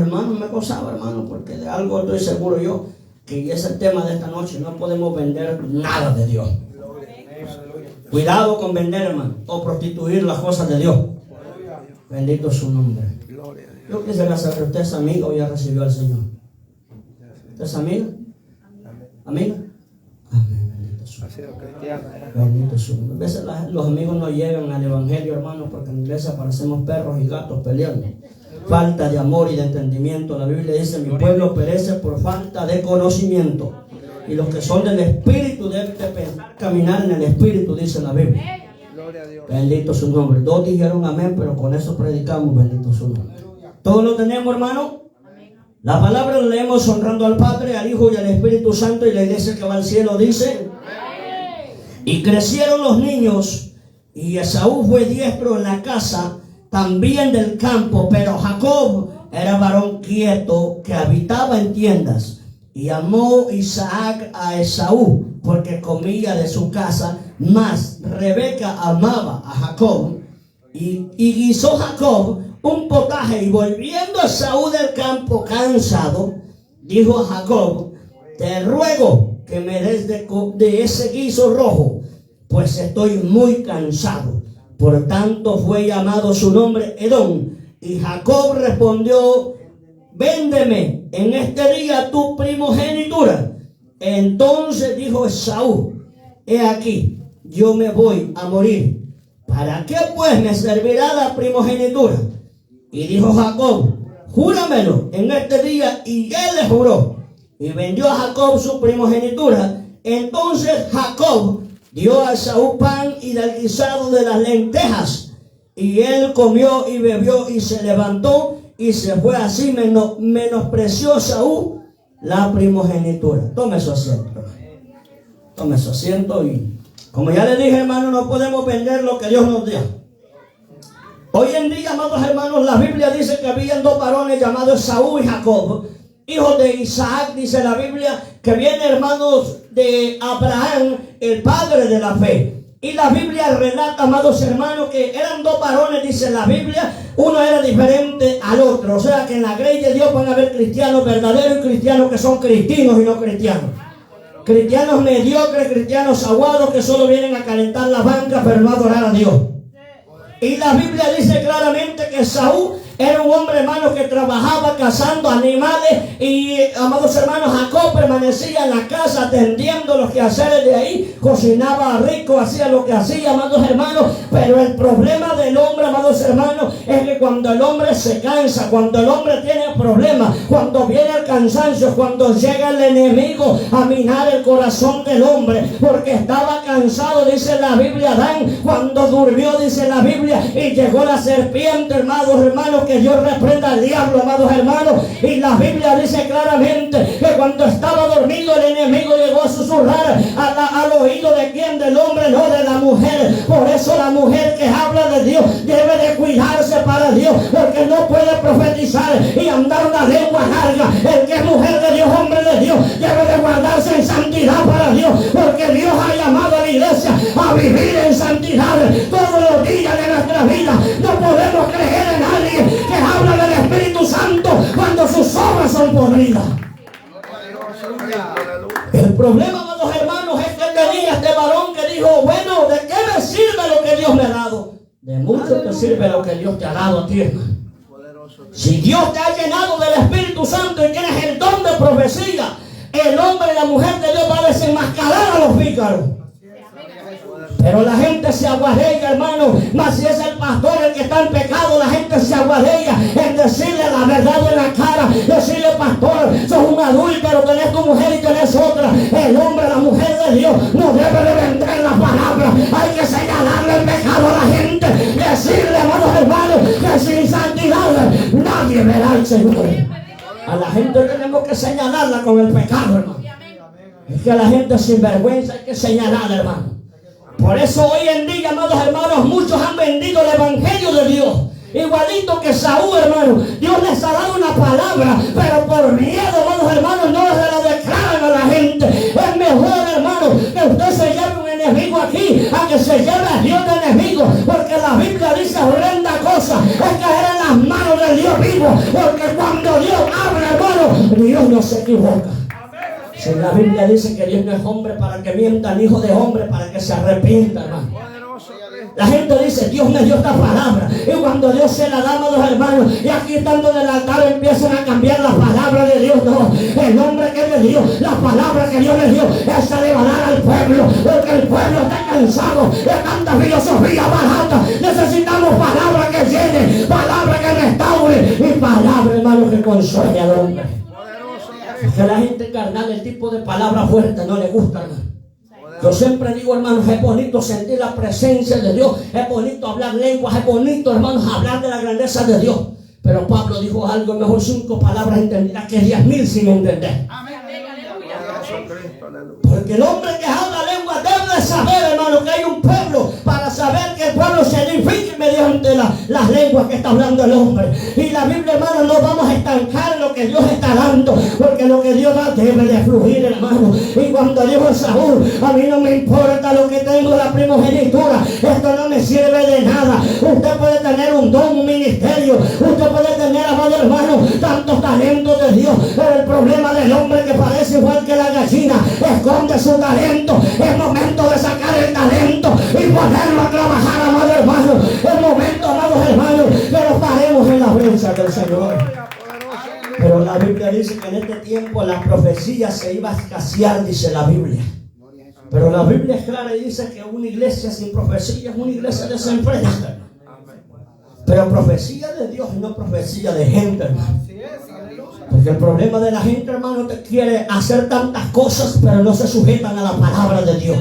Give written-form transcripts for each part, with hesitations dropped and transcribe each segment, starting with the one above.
hermanos me gozaba, hermano, porque de algo estoy seguro yo, que es el tema de esta noche. No podemos vender nada de Dios. Cuidado con vender, hermano, o prostituir las cosas de Dios. Bendito su nombre. Yo quisiera saber, ¿usted es amigo o ya recibió al Señor? ¿Usted es amigo? ¿Amiga? Amén. Bendito su nombre. Bendito su nombre. A veces los amigos no llegan al evangelio, hermano, porque en la iglesia parecemos perros y gatos peleando. Falta de amor y de entendimiento. La Biblia dice: mi pueblo perece por falta de conocimiento. Y los que son del Espíritu deben de pensar caminar en el Espíritu, dice la Biblia. Bendito su nombre. 2 dijeron amén, pero con eso predicamos. Bendito su nombre. ¿Todos lo tenemos, hermano? La palabra la leemos honrando al Padre, al Hijo y al Espíritu Santo. Y la iglesia que va al cielo dice: y crecieron los niños, y Esaú fue diestro en la casa, también del campo, pero Jacob era varón quieto, que habitaba en tiendas. Y amó Isaac a Esaú, porque comía de su casa, mas Rebeca amaba a Jacob. Y guisó Jacob un potaje, y volviendo Esaú del campo cansado, dijo a Jacob: te ruego que me des de ese guiso rojo, pues estoy muy cansado. Por tanto fue llamado su nombre Edom. Y Jacob respondió: véndeme en este día tu primogenitura. Entonces dijo Esaú: he aquí, yo me voy a morir. ¿Para qué pues me servirá la primogenitura? Y dijo Jacob: júramelo en este día. Y él le juró, y vendió a Jacob su primogenitura. Entonces Jacob dio a Esaú pan y del guisado de las lentejas, y él comió y bebió, y se levantó y se fue. Así menospreció Esaú la primogenitura. Tome su asiento. Tome su asiento. Y como ya le dije, hermano, no podemos vender lo que Dios nos dio. Hoy en día, amados hermanos, la Biblia dice que habían 2 varones llamados Esaú y Jacob, hijos de Isaac. Dice la Biblia que vienen hermanos de Abraham, el padre de la fe. Y la Biblia relata, amados hermanos, que eran 2 varones, dice la Biblia. Uno era diferente al otro. O sea que en la grey de Dios van a haber cristianos verdaderos y cristianos que son cristinos y no cristianos. Cristianos mediocres, cristianos aguados que solo vienen a calentar la banca pero no a adorar a Dios. Y la Biblia dice claramente que Esaú era un hombre, hermano, que trabajaba cazando animales. Y, amados hermanos, Jacob permanecía en la casa atendiendo los quehaceres de ahí. Cocinaba rico, hacía lo que hacía, amados hermanos. Pero el problema del hombre, amados hermanos, es que cuando el hombre se cansa, cuando el hombre tiene problemas, cuando viene el cansancio, cuando llega el enemigo a minar el corazón del hombre, porque estaba cansado, dice la Biblia, Adán, cuando durmió, dice la Biblia, y llegó la serpiente, hermanos, que Dios reprenda al diablo, amados hermanos. Y la Biblia dice claramente que cuando estaba dormido el enemigo llegó a susurrar al oído de quién, del hombre, no de la mujer. Por eso la mujer que habla de Dios debe de cuidarse para Dios, porque no puede profetizar y andar una lengua larga. El que es mujer de Dios, hombre de Dios, debe de guardarse en santidad para Dios, porque Dios ha llamado a la iglesia a vivir en santidad todos los días de nuestra vida. No podemos creer en alguien que habla del Espíritu Santo cuando sus obras son podridas. El problema, amados hermanos, es que tenía este varón que dijo: bueno, ¿de qué me sirve lo que Dios me ha dado? De mucho te sirve lo que Dios te ha dado a ti, hermano. Si Dios te ha llenado del Espíritu Santo y tienes el don de profecía, el hombre y la mujer de Dios va a desenmascarar a los pícaros. Pero la gente se aguardeya, hermano. Mas si es el pastor el que está en pecado, la gente se aguardeya en decirle la verdad en la cara. Decirle: pastor, sos un adúltero, tenés tu mujer y tenés otra. El hombre, la mujer de Dios no debe de vender la palabra. Hay que señalarle el pecado a la gente. Decirle, amados hermanos, que sin santidad nadie verá al Señor. A la gente tenemos que señalarla con el pecado, hermano. Es que a la gente sin vergüenza hay que señalarla, hermano. Por eso hoy en día, amados hermanos, muchos han vendido el evangelio de Dios. Igualito que Saúl, hermano. Dios les ha dado una palabra, pero por miedo, amados hermanos, no se la declaran a la gente. Es mejor, hermano, que usted se lleve un enemigo aquí a que se lleve a Dios de enemigo. Porque la Biblia dice: horrenda cosa es caer en las manos del Dios vivo. Porque cuando Dios Dios no se equivoca. Si la Biblia dice que Dios no es hombre para que mienta, ni hijo de hombre para que se arrepienta, hermano. La gente dice, Dios me dio esta palabra. Y cuando Dios se la da a los hermanos, y aquí estando en el altar empiezan a cambiar la palabra de Dios. No, el nombre que le dio, la palabra que Dios le dio, esa le va a dar al pueblo. Porque el pueblo está cansado de tanta filosofía barata. Necesitamos palabra que llene, palabra que restaure y palabra, hermano, que consuele al hombre. Que la gente carnal, el tipo de palabra fuerte no le gusta, hermano. Yo siempre digo, hermanos, es bonito sentir la presencia de Dios, es bonito hablar lenguas, es bonito, hermanos, hablar de la grandeza de Dios. Pero Pablo dijo algo, mejor 5 palabras entenderá que 10,000 sin entender. Porque el hombre que habla lengua debe de saber, hermano, que hay un pueblo, para saber que el pueblo se edifique mediante las lenguas que está hablando el hombre. Y la Biblia, hermano, no vamos a estancar lo que Dios está dando, porque lo que Dios da debe de fluir, hermano. Y cuando dijo Saúl, a mí no me importa lo que tengo, la primogenitura, esto no me sirve de nada. Usted puede tener un don, un ministerio, usted puede tener, amado hermano, tantos talentos de Dios, pero el problema del hombre que parece igual que la gallina, esconde su talento. Es momento de sacar el talento y ponerlo a trabajar, amado hermano. Es momento, amados hermanos, que nos paremos en la brecha del Señor. Pero la Biblia dice que en este tiempo la profecía se iba a escasear, dice la Biblia. Pero la Biblia es clara y dice que una iglesia sin profecía es una iglesia desenfrenada. Pero profecía de Dios y no profecía de gente, hermano. Porque el problema de la gente, hermano, te quiere hacer tantas cosas, pero no se sujetan a la palabra de Dios.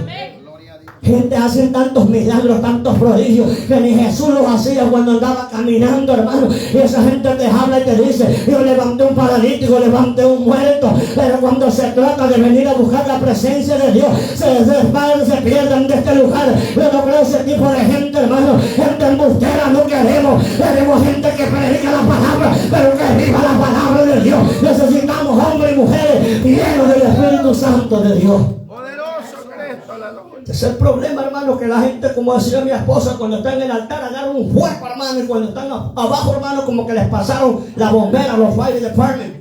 Gente hace tantos milagros, tantos prodigios, que ni Jesús los hacía cuando andaba caminando, hermano. Y esa gente te habla y te dice, yo levanté un paralítico, levanté un muerto. Pero cuando se trata de venir a buscar la presencia de Dios, se pierden de este lugar. Yo no creo ese tipo de gente, hermano. Gente embustera no queremos. Queremos gente que predica la palabra, pero que viva la palabra de Dios. Necesitamos hombres y mujeres llenos del Espíritu Santo de Dios. Ese es el problema, hermano, que la gente, como decía mi esposa, cuando está en el altar agarran un fuego, hermano, y cuando están abajo, hermano, como que les pasaron la bombera, los fire department.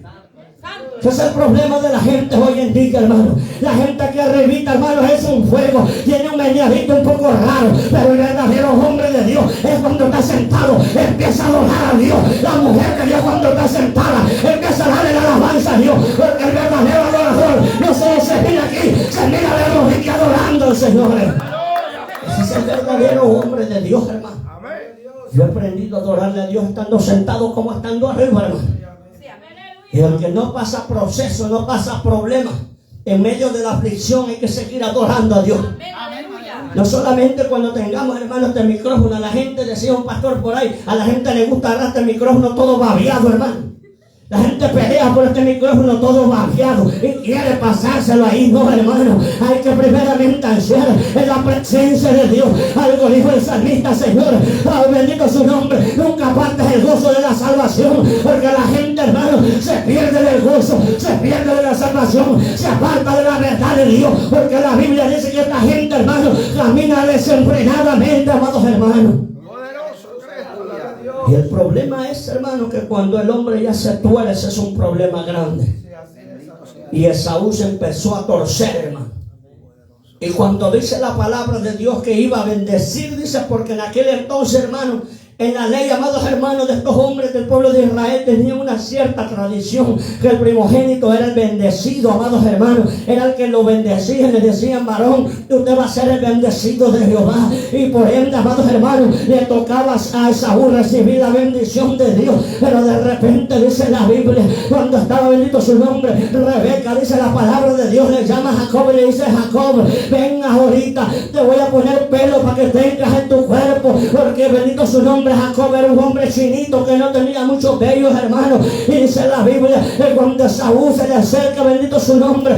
Ese es el problema de la gente hoy en día, hermano. La gente que revita, hermano, es un fuego, tiene un meneadito un poco raro, pero el verdadero hombre de Dios es cuando está sentado, empieza a adorar a Dios. La mujer de Dios cuando está sentada, empieza a darle la alabanza a Dios, porque el verdadero adorador no solo se mira aquí, se mira de rodillas adorando al Señor. Ese es el verdadero hombre de Dios, hermano. Yo he aprendido a adorarle a Dios estando sentado como estando arriba, hermano. Y el que no pasa proceso, no pasa problema, en medio de la aflicción hay que seguir adorando a Dios. No solamente cuando tengamos, hermanos, este micrófono. A la gente, decía un pastor por ahí, a la gente le gusta agarrar este micrófono todo babiado, hermano. La gente pelea por este micrófono todo babiado y quiere pasárselo ahí. No, hermano, hay que primeramente ansiar en la presencia de Dios. Algo dijo el salmista, Señor, bendito su nombre, nunca apartes el gozo de la salvación, porque la gente, hermano, se pierde del gozo, se pierde de la salvación, se aparta de la verdad de Dios, porque la Biblia dice que esta gente, hermano, camina desenfrenadamente, amados hermanos. Y el problema es, hermano, que cuando el hombre ya se tuerce es un problema grande. Y Esaú se empezó a torcer, hermano. Y cuando dice la palabra de Dios que iba a bendecir, dice, porque en aquel entonces, hermano, en la ley, amados hermanos, de estos hombres del pueblo de Israel tenían una cierta tradición, que el primogénito era el bendecido, amados hermanos, era el que lo bendecía. Le decían, varón, usted va a ser el bendecido de Jehová. Y por ende, amados hermanos, le tocaba a Esaú recibir la bendición de Dios. Pero de repente dice la Biblia, cuando estaba bendito su nombre, Rebeca, dice la palabra de Dios, le llama a Jacob y le dice, Jacob, ven ahorita, te voy a poner pelo para que tengas en tu cuerpo, porque bendito su nombre. Jacob era un hombre chinito que no tenía muchos vellos, hermanos. Y dice la Biblia que cuando Saúl se le acerca, bendito su nombre,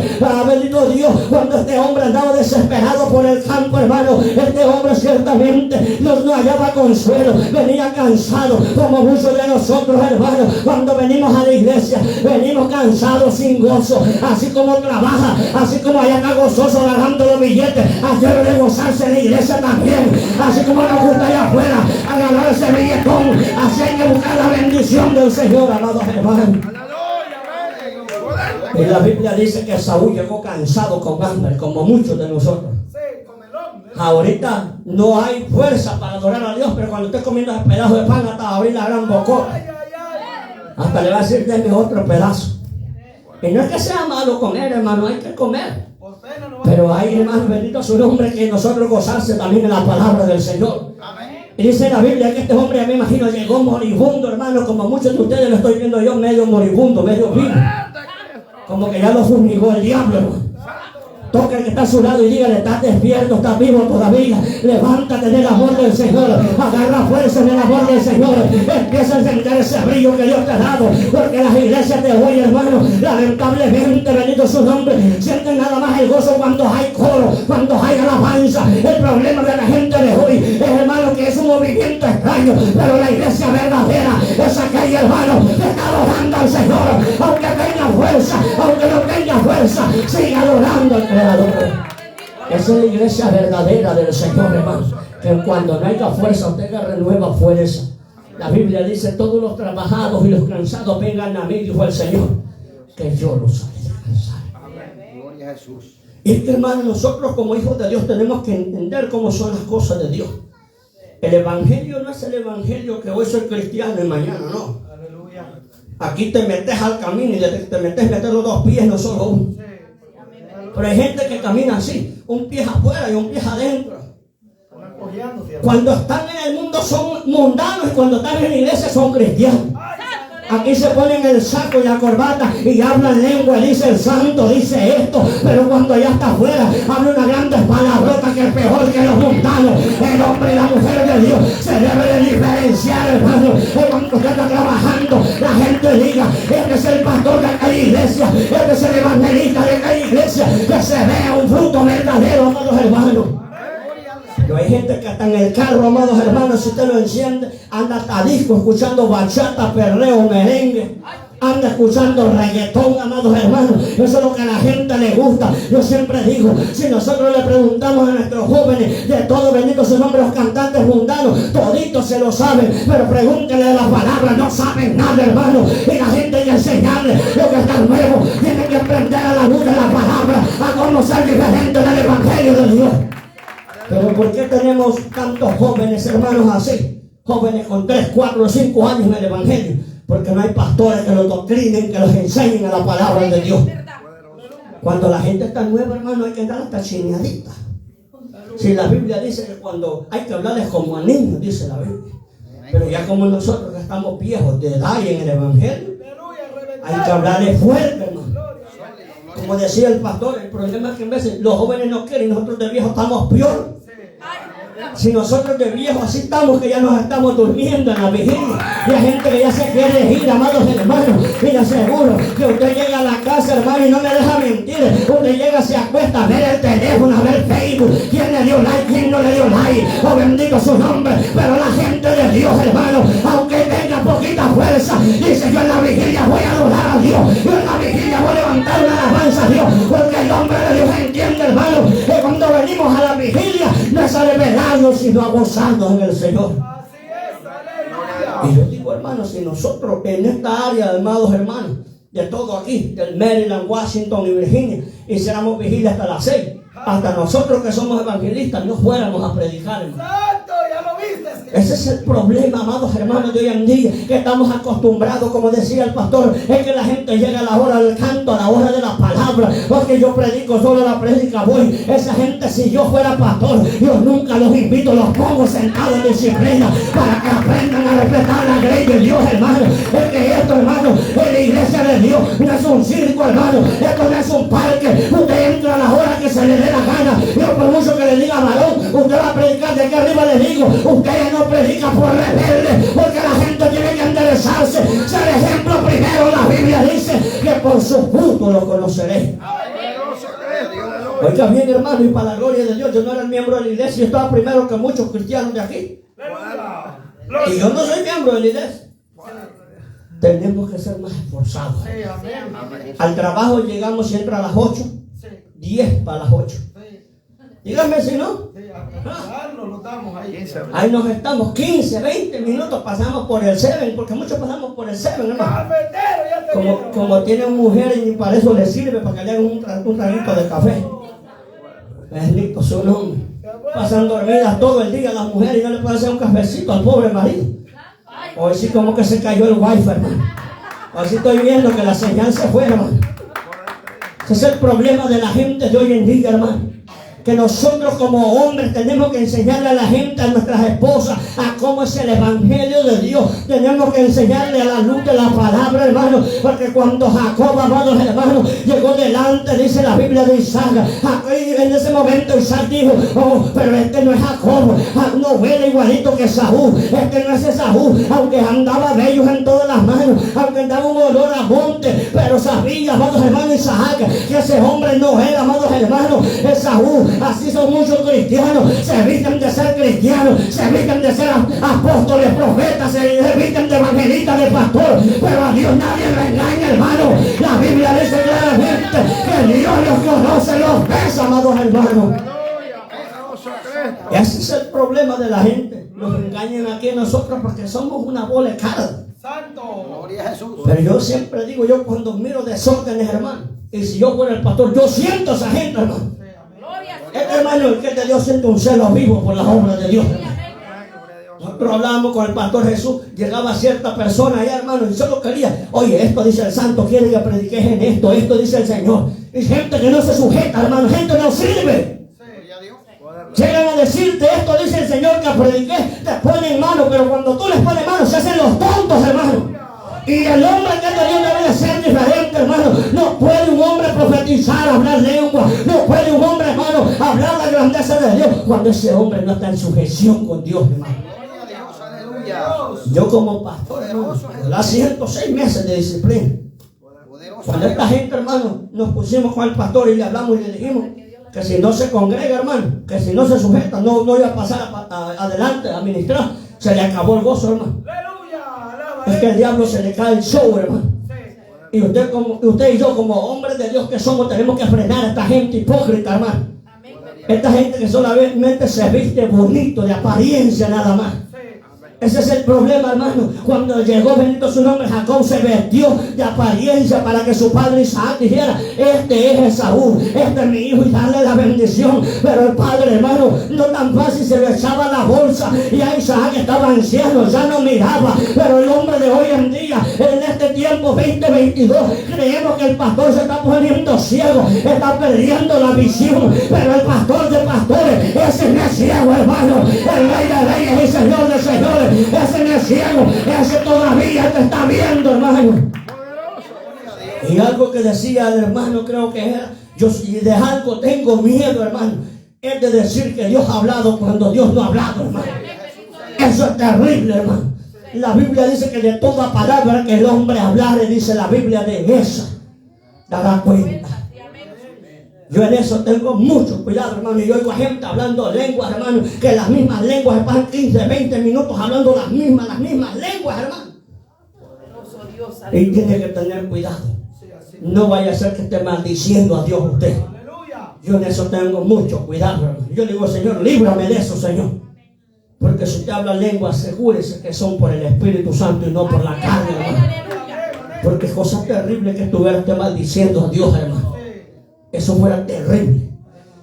bendito Dios, cuando este hombre andaba desesperado por el campo, hermano, este hombre ciertamente no hallaba consuelo, venía cansado, como muchos de nosotros, hermanos, cuando venimos a la iglesia, venimos cansados, sin gozo, así como trabaja, así como allá está gozoso agarrando los billetes, ayer de gozarse en la iglesia también, así como nos gusta allá afuera agarrar ese billetón, así hay que buscar la bendición del Señor, amados hermanos. Y la Biblia dice que Saúl llegó cansado con hambre, como muchos de nosotros. Ahorita no hay fuerza para adorar a Dios, pero cuando esté comiendo ese pedazo de pan hasta abrir la gran bocota, hasta le va a decir: deme otro pedazo. Y no es que sea malo comer, hermano, hay que comer. Pero hay, hermano, bendito su nombre, que nosotros gozarse también en la palabra del Señor. Y dice la Biblia que este hombre, me imagino, llegó moribundo, hermano, como muchos de ustedes lo estoy viendo yo, medio moribundo, medio vivo. Como que ya lo fumigó el diablo, hermano. Toca el que está a su lado y dígale: estás despierto, estás vivo todavía. Levántate en el amor del Señor. Agarra fuerza en el amor del Señor. Empieza a encender ese brillo que Dios te ha dado. Porque las iglesias de hoy, hermano, lamentablemente, bendito su nombre, sienten nada más el gozo cuando hay coro, cuando hay alabanza. El problema de la gente de hoy es, hermano, que es un movimiento extraño. Pero la iglesia verdadera es aquella, hermano, que está adorando al Señor. Aunque tenga fuerza, aunque no tenga fuerza, sigue adorando al Creador. Esa es la iglesia verdadera del Señor, hermano. Que cuando no haya fuerza, usted renueva fuerza. La Biblia dice: todos los trabajados y los cansados vengan a mí, dijo el Señor, que yo los haré descansar. Gloria a Jesús. Y es que, hermano, nosotros como hijos de Dios tenemos que entender cómo son las cosas de Dios. El evangelio no es el evangelio que hoy soy cristiano y mañana no. Aquí te metes al camino y te metes los dos pies, no solo uno. Pero hay gente que camina así, un pie afuera y un pie adentro. Cuando están en el mundo son mundanos y cuando están en la iglesia son cristianos. Aquí se ponen el saco y la corbata y hablan lengua, dice el santo, dice esto, pero cuando ya está afuera habla una grande palabrota que es peor que los mundanos. El hombre y la mujer de Dios se debe de diferenciar, hermano. Cuando usted está trabajando, la gente diga: este es el pastor de aquella iglesia, este es el evangelista de aquella iglesia, que se vea un fruto verdadero, amados hermanos. Pero hay gente que hasta en el carro, amados hermanos, si usted lo enciende, anda hasta disco escuchando bachata, perreo, merengue. Anda escuchando reggaetón, amados hermanos. Eso es lo que a la gente le gusta. Yo siempre digo: si nosotros le preguntamos a nuestros jóvenes, de todo, bendito su nombre, los cantantes mundanos, toditos se lo saben, pero pregúntenle de la palabra, no saben nada, hermano. Y la gente hay que enseñarle lo que está nuevo. Tienen que aprender a la luz de la palabra, a conocer diferente del evangelio de Dios. Pero ¿por qué tenemos tantos jóvenes, hermanos, así? Jóvenes con 3, 4, 5 años en el evangelio. Porque no hay pastores que los doctrinen, que los enseñen a la palabra de Dios. Cuando la gente está nueva, hermano, hay que dar hasta chineadita. Si la Biblia dice que cuando hay que hablarles como a niños, dice la Biblia. Pero ya como nosotros que estamos viejos de edad y en el evangelio, hay que hablarles fuerte, hermano. Como decía el pastor, el problema es que en veces los jóvenes no quieren y nosotros de viejos estamos peor. Si nosotros de viejos así estamos, que ya nos estamos durmiendo en la vigilia, y hay gente que ya se quiere ir, amados hermanos. Y le aseguro que usted llega a la casa, hermano, y no me deja mentir, usted llega, se acuesta a ver el teléfono, a ver Facebook, quién le dio like, quién no le dio like, oh bendito su nombre. Pero la gente de Dios, hermano, aunque tenga poquita fuerza, dice: yo en la vigilia voy a adorar a Dios, yo en la vigilia voy a levantar una alabanza a Dios, porque el hombre de Dios entiende, hermano, que cuando venimos a la vigilia no es a revelarnos, sino a gozarnos en el Señor. Y yo digo, hermano, si nosotros en esta área, amados hermanos, de todo aquí, del Maryland, Washington y Virginia, hiciéramos vigilia hasta las 6, hasta nosotros que somos evangelistas no fuéramos a predicar, hermano. Ese es el problema, amados hermanos, de hoy en día, que estamos acostumbrados, como decía el pastor, es que la gente llega a la hora del canto, a la hora de la palabra, porque yo predico solo la prédica voy. Esa gente, si yo fuera pastor, yo nunca los invito, los pongo sentados en disciplina para que aprendan a respetar la ley de Dios, hermano. Es que esto, hermano, es la iglesia de Dios, no es un circo, hermano, esto no es un parque. Usted entra a la hora que se le dé la gana. Yo, por mucho que le diga varón, usted va a predicar, de aquí arriba le digo, usted ya no predica por rebelde, porque la gente tiene que enderezarse, ser ejemplo primero. La Biblia dice que por su fruto lo conoceréis. Oiga bien, hermano, y para la gloria de Dios, yo no era el miembro de la iglesia, yo estaba primero que muchos cristianos de aquí. Y yo no soy miembro de la iglesia. Tenemos que ser más esforzados. Al trabajo llegamos siempre a las 8, 10 para las 8. Dígame si no. Ahí nos estamos 15, 20 minutos, pasamos por el 7, porque muchos pasamos por el 7, hermano. Como tienen mujeres y para eso les sirve, para que le hagan un traguito de café. Bendito su nombre. Pasan dormidas todo el día las mujeres y no le pueden hacer un cafecito al pobre marido. Hoy sí como que se cayó el wifi, hermano. Hoy sí estoy viendo que la señal se fue, hermano. Ese es el problema de la gente de hoy en día, hermano. Que nosotros como hombres tenemos que enseñarle a la gente, a nuestras esposas, a cómo es el evangelio de Dios. Tenemos que enseñarle a la luz de la palabra, hermano. Porque cuando Jacob, amados hermanos, llegó delante, dice la Biblia de Isaac, en ese momento Isaac dijo: oh, pero este no es Jacob, no huele igualito que Saúl, este no es Saúl, aunque andaba bellos en todas las manos, aunque andaba un olor a monte, pero sabía, amados hermanos, Isaac, que ese hombre no era, amados hermanos, Saúl. Así son muchos cristianos, se visten de ser cristianos, se visten de ser apóstoles, profetas, se visten de evangelistas, de pastor, pero a Dios nadie lo engaña, hermano. La Biblia dice claramente que Dios los conoce, los ves, amados hermanos. Y ese es el problema de la gente. Nos engañan aquí a nosotros porque somos una bola de carne. Pero yo siempre digo, yo cuando miro desórdenes, hermano, y si yo fuera el pastor, yo siento a esa gente, hermano. Hermano, el que de Dios siente un celo vivo por las obras de Dios. Nosotros hablábamos con el pastor Jesús, llegaba cierta persona allá, hermano, y solo quería: oye, esto dice el santo, quiere que prediques en esto dice el Señor. Y gente que no se sujeta, hermano, gente no sirve. Llegan a decirte: esto dice el Señor que prediques, te ponen mano, pero cuando tú les pones mano se hacen los tontos, hermano. Y el hombre que de Dios debe de ser diferente, hermano. No puede un hombre profetizar, hablar lengua. No puede un hombre, hermano, hablar la grandeza de Dios cuando ese hombre no está en sujeción con Dios, hermano. Yo como pastor, hermano, la 106 meses de disciplina. Cuando esta gente, hermano, nos pusimos con el pastor y le hablamos y le dijimos que si no se congrega, hermano, que si no se sujeta, no iba a pasar adelante a ministrar, se le acabó el gozo, hermano. Es que al diablo se le cae el show, hermano. Y usted y yo, como hombres de Dios que somos, tenemos que frenar a esta gente hipócrita, hermano. Esta gente que solamente se viste bonito, de apariencia nada más. Ese es el problema, hermano. Cuando llegó, bendito su nombre, Jacob se vestió de apariencia para que su padre Isaac dijera: este es Esaú, este es mi hijo, y darle la bendición. Pero el padre, hermano, no tan fácil, se le echaba la bolsa. Y a Isaac estaba anciano, ya no miraba. Pero el hombre de hoy en día, en este tiempo 2022, creemos que el pastor se está poniendo ciego, está perdiendo la visión. Pero el pastor de pastores, ese no es ciego, hermano. El rey de reyes y señor de señores, ese no es ciego, ese todavía te está viendo, hermano. Y algo que decía el hermano, creo que era: yo si de algo tengo miedo, hermano, es de decir que Dios ha hablado cuando Dios no ha hablado, hermano. Eso es terrible, hermano. La Biblia dice que de toda palabra que el hombre hablare, dice la Biblia, de esa dará cuenta. Yo en eso tengo mucho cuidado, hermano. Y yo oigo a gente hablando lenguas, hermano, que las mismas lenguas se pasan 15, 20 minutos hablando las mismas lenguas, hermano. Y tiene que tener cuidado. No vaya a ser que esté maldiciendo a Dios usted. Yo en eso tengo mucho cuidado, hermano. Yo digo: Señor, líbrame de eso, Señor. Porque si usted habla lenguas, asegúrese que son por el Espíritu Santo y no por la carne, hermano. Porque es cosa terrible que estuviera usted maldiciendo a Dios, hermano. Eso fuera terrible.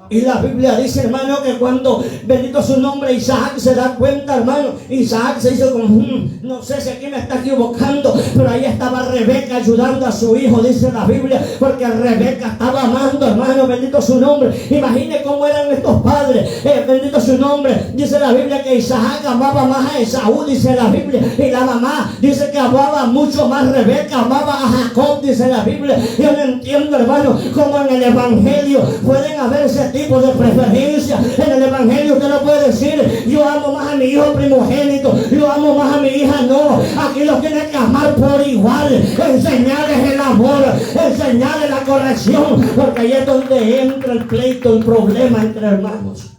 Y la Biblia dice, hermano, que cuando, bendito su nombre, Isaac se da cuenta, hermano, Isaac se hizo como, no sé si aquí me está equivocando, pero ahí estaba Rebeca ayudando a su hijo, dice la Biblia, porque Rebeca estaba amando, hermano, bendito su nombre. Imagine cómo eran estos padres, bendito su nombre. Dice la Biblia que Isaac amaba más a Esaú, dice la Biblia, y la mamá dice que amaba mucho más Rebeca, amaba a Jacob, dice la Biblia. Yo no entiendo, hermano, cómo en el evangelio pueden haber ese tipo de preferencia. En el evangelio usted no puede decir: yo amo más a mi hijo primogénito, yo amo más a mi hija. No, aquí los tiene que amar por igual, enseñarles el amor, enseñarles la corrección, porque ahí es donde entra el pleito, el problema entre hermanos.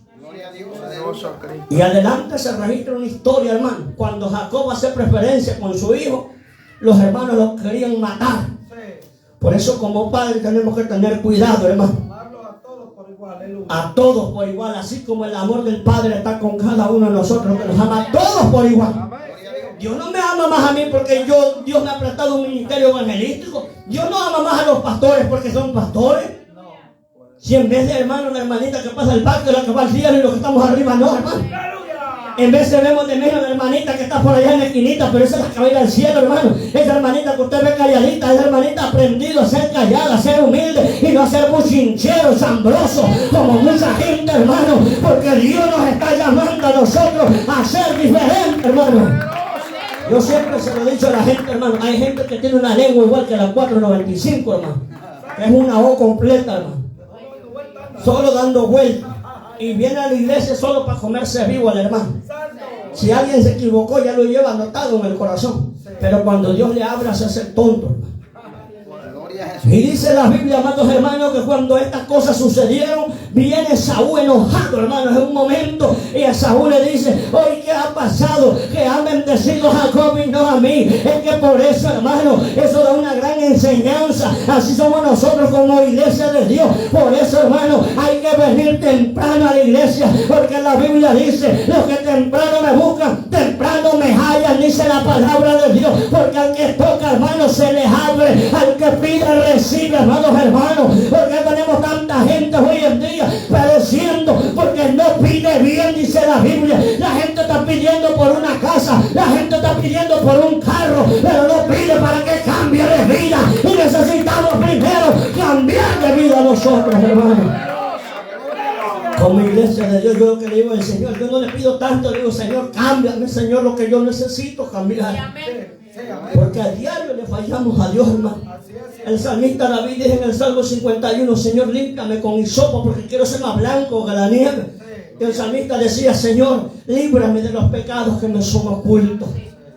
Y adelante se registra una historia, hermano. Cuando Jacob hace preferencia con su hijo, los hermanos lo querían matar. Por eso como padres tenemos que tener cuidado, hermano. A todos por igual, así como el amor del Padre está con cada uno de nosotros, que nos ama a todos por igual. Dios no me ama más a mí porque Dios me ha prestado un ministerio evangelístico. Dios no ama más a los pastores porque son pastores. Si en vez de hermano, la hermanita que pasa el pacto, la que va al cielo y los que estamos arriba, no, hermano. En vez de vemos de menos la hermanita que está por allá en la esquinita, pero esa es la que va a ir al cielo, hermano. Esa hermanita que usted ve calladita, esa hermanita ha aprendido a ser callada, a ser humilde y no a ser buchinchero, chambroso, como mucha gente, hermano. Porque Dios nos está llamando a nosotros a ser diferentes, hermano. Yo siempre se lo he dicho a la gente, hermano. Hay gente que tiene una lengua igual que la 495, hermano. Que es una O completa, hermano. Solo dando vueltas. Y viene a la iglesia solo para comerse vivo al hermano. Si alguien se equivocó, ya lo lleva anotado en el corazón. Pero cuando Dios le habla, se hace tonto, hermano. Y dice la Biblia, amados hermanos, que cuando estas cosas sucedieron, viene Saúl enojado, hermanos, en un momento. Y a Saúl le dice: hoy, ¿qué ha pasado? Que han bendecido a Jacob y no a mí. Es que por eso, hermano, eso da una gran enseñanza. Así somos nosotros como iglesia de Dios. Por eso, hermano, hay que venir temprano a la iglesia. Porque la Biblia dice: los que temprano me buscan, temprano me hallan, dice la palabra de Dios. Porque al que toca, hermano, se les abre. Al que pide, recibe, hermanos. Porque tenemos tanta gente hoy en día padeciendo porque no pide bien, dice la Biblia. La gente está pidiendo por una casa, la gente está pidiendo por un carro, pero no pide para que cambie de vida. Y necesitamos primero cambiar de vida nosotros, hermanos. Como iglesia de Dios, yo lo que le digo al Señor, yo no le pido tanto, le digo: Señor, cámbiame, Señor, lo que yo necesito cambiar. Porque a diario le fallamos a Dios, hermano. El salmista David dice en el Salmo 51: Señor, límpiame con hisopo porque quiero ser más blanco que la nieve. Y el salmista decía: Señor, líbrame de los pecados que me son ocultos.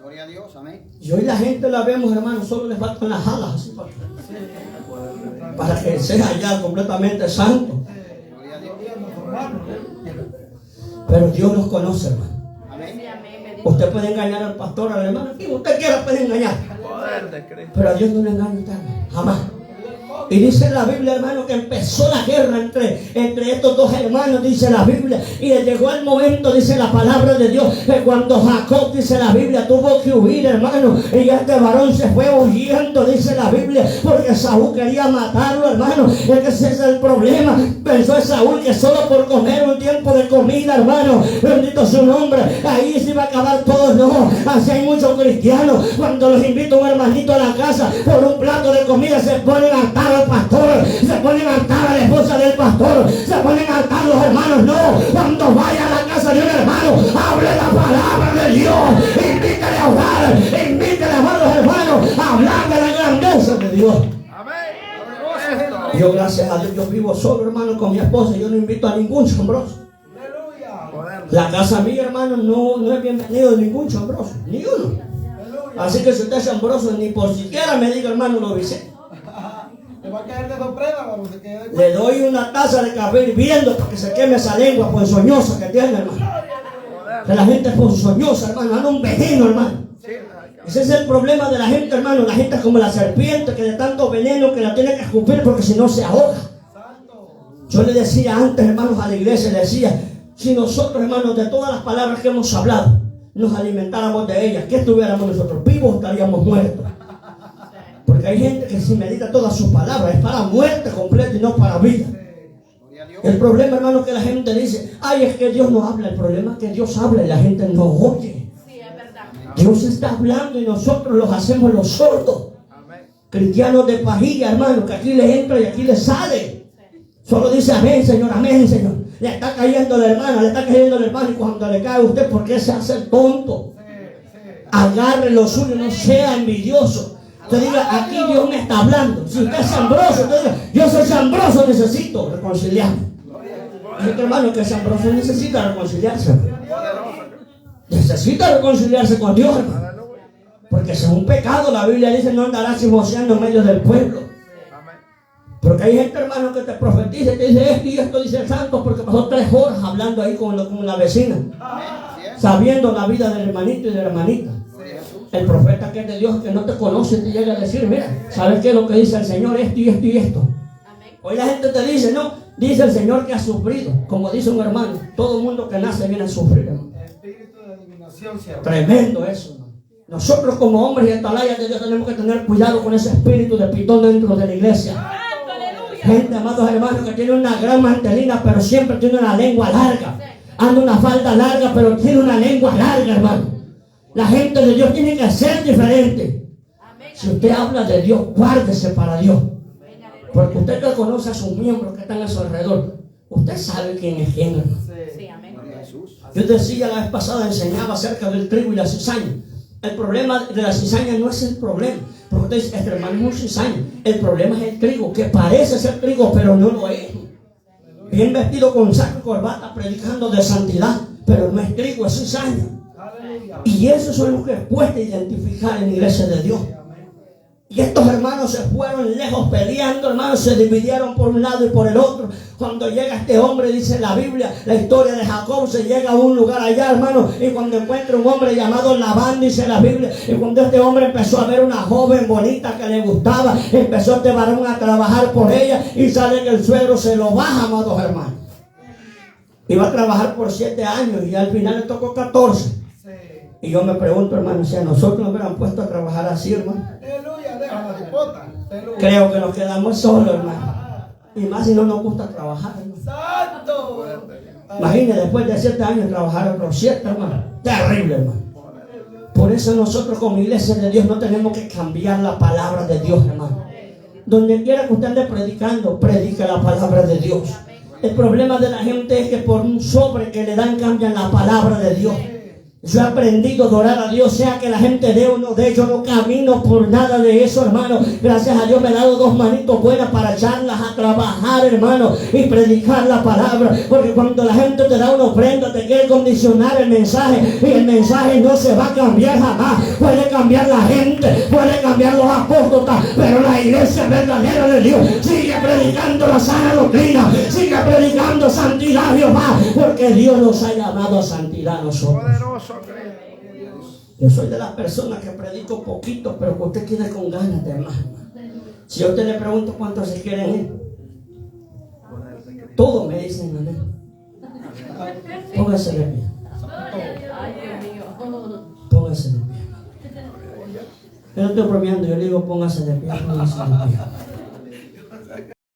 Gloria a Dios, amén. Y hoy la gente la vemos, hermano, solo le faltan las alas así para que sea ya completamente santo. Pero Dios los conoce, hermano. Usted puede engañar al pastor, al hermano, quien usted quiera puede engañar. Pero a Dios no le engaña usted, jamás. Y dice la Biblia, hermano, que empezó la guerra entre estos dos hermanos, dice la Biblia. Y llegó el momento, dice la palabra de Dios, que cuando Jacob, dice la Biblia, tuvo que huir, hermano. Y este varón se fue huyendo, dice la Biblia, porque Saúl quería matarlo, hermano. Es que ese es el problema. Pensó Saúl que solo por comer un tiempo de comida, hermano, bendito su nombre, ahí se iba a acabar todo. No, así hay muchos cristianos. Cuando los invita un hermanito a la casa por un plato de comida, se ponen a atar al pastor, se ponen a atar a la esposa del pastor, se ponen a atar los hermanos. No, cuando vaya a la casa de un hermano, hable la palabra de Dios, invítale a orar, invítale a los hermanos a hablar de la grandeza de Dios. Yo, gracias a Dios, yo vivo solo, hermano, con mi esposa. Yo no invito a ningún chambroso. La casa mía, hermano, no es bienvenido de ningún chambroso, ni uno. Así que si usted es chambroso, ni por siquiera me diga, hermano, lo visite. Le doy una taza de café hirviendo para que se queme esa lengua ponzoñosa que tiene, hermano. Que la gente es ponzoñosa, hermano, anda un veneno, hermano. Ese es el problema de la gente, hermano. La gente es como la serpiente, que de tanto veneno que la tiene que escupir porque si no se ahoga. Yo le decía antes, hermanos, a la iglesia, le decía: si nosotros, hermanos, de todas las palabras que hemos hablado, nos alimentáramos de ellas, ¿qué estuviéramos nosotros? Vivos, estaríamos muertos. Porque hay gente que si medita todas sus palabras es para muerte completa y no para vida. El problema, hermano, es que la gente dice: ay, es que Dios no habla. El problema es que Dios habla y la gente no oye. Dios está hablando y nosotros los hacemos los sordos. Cristianos de pajilla, hermano, que aquí les entra y aquí les sale. Solo dice amén, Señor, amén, Señor. Le está cayendo la hermana, le está cayendo el hermano, y cuando le cae a usted, ¿por qué se hace el tonto? Agarre lo suyo, no sea envidioso. Usted diga: aquí Dios me está hablando. Si usted es chambroso, usted diga: yo soy chambroso, necesito reconciliarme. Este hermano que es chambroso necesita reconciliarse. Necesita reconciliarse con Dios, hermano. Porque ese es un pecado. La Biblia dice: no andarás chismoseando en medio del pueblo. Porque hay gente, hermano, que te profetiza y te dice esto y esto, dice el santo, porque pasó 3 horas hablando ahí con la vecina, sabiendo la vida del hermanito y de la hermanita. El profeta que es de Dios, que no te conoce, te llega a decir: mira, ¿sabes qué es lo que dice el Señor? Esto y esto y esto. Hoy la gente te dice: no, Dice el Señor que ha sufrido. Como dice un hermano, todo el mundo que nace viene a sufrir, hermano. Espíritu de adivinación, ¿cierto? Tremendo eso, hermano. Nosotros como hombres y atalayas de Dios tenemos que tener cuidado con ese espíritu de pitón dentro de la iglesia. Gente, amados hermanos, que tiene una gran mantelina, pero siempre tiene una lengua larga. Anda una falda larga, pero tiene una lengua larga, hermano. La gente de Dios tiene que ser diferente. Si usted habla de Dios, guárdese para Dios. Porque usted que conoce a sus miembros que están a su alrededor, usted sabe quién es quién, hermano. Yo decía la vez pasada, enseñaba acerca del trigo y la cizaña. El problema de la cizaña no es el problema. Porque usted dice, este hermano es un cizaña. El problema es el trigo, que parece ser trigo, pero no lo es. Bien vestido con saco y corbata, predicando de santidad, pero no es trigo, es cizaña. Y eso son los que cuesta identificar en la iglesia de Dios. Y estos hermanos se fueron lejos peleando, hermanos, se dividieron por un lado y por el otro. Cuando llega este hombre, dice la Biblia, la historia de Jacob, se llega a un lugar allá, hermano, y cuando encuentra un hombre llamado Labán, dice la Biblia, y cuando este hombre empezó a ver una joven bonita que le gustaba, empezó este varón a trabajar por ella, y sale que el suegro se lo baja, amados hermanos. Iba a trabajar por 7 años, y al final le tocó 14. Y yo me pregunto, hermano, si a nosotros nos hubieran puesto a trabajar así, hermano, creo que nos quedamos solos, hermano. Y más si no nos gusta trabajar, hermano. Imagínese, después de 7 años trabajar otros 7, hermano. Terrible, hermano. Por eso nosotros como iglesia de Dios no tenemos que cambiar la palabra de Dios, hermano. Donde quiera que usted ande predicando, predique la palabra de Dios. El problema de la gente es que por un sobre que le dan cambian la palabra de Dios. Yo he aprendido a adorar a Dios, sea que la gente dé o no dé, yo no camino por nada de eso, hermano. Gracias a Dios me he dado 2 manitos buenas para echarlas a trabajar, hermano, y predicar la palabra. Porque cuando la gente te da una ofrenda, te quiere condicionar el mensaje, y el mensaje no se va a cambiar jamás. Puede cambiar la gente, puede cambiar los apóstoles, pero la iglesia verdadera de Dios sigue predicando la sana doctrina, sigue predicando santidad, Jehová, porque Dios nos ha llamado a santidad a nosotros. Yo soy de las personas que predico poquito, pero que usted quede con ganas de más. Si yo te le pregunto cuántos se quieren ir, todos me dicen amén. Póngase de pie. Póngase de pie. Yo no estoy bromeando, yo le digo póngase de pie, póngase de pie.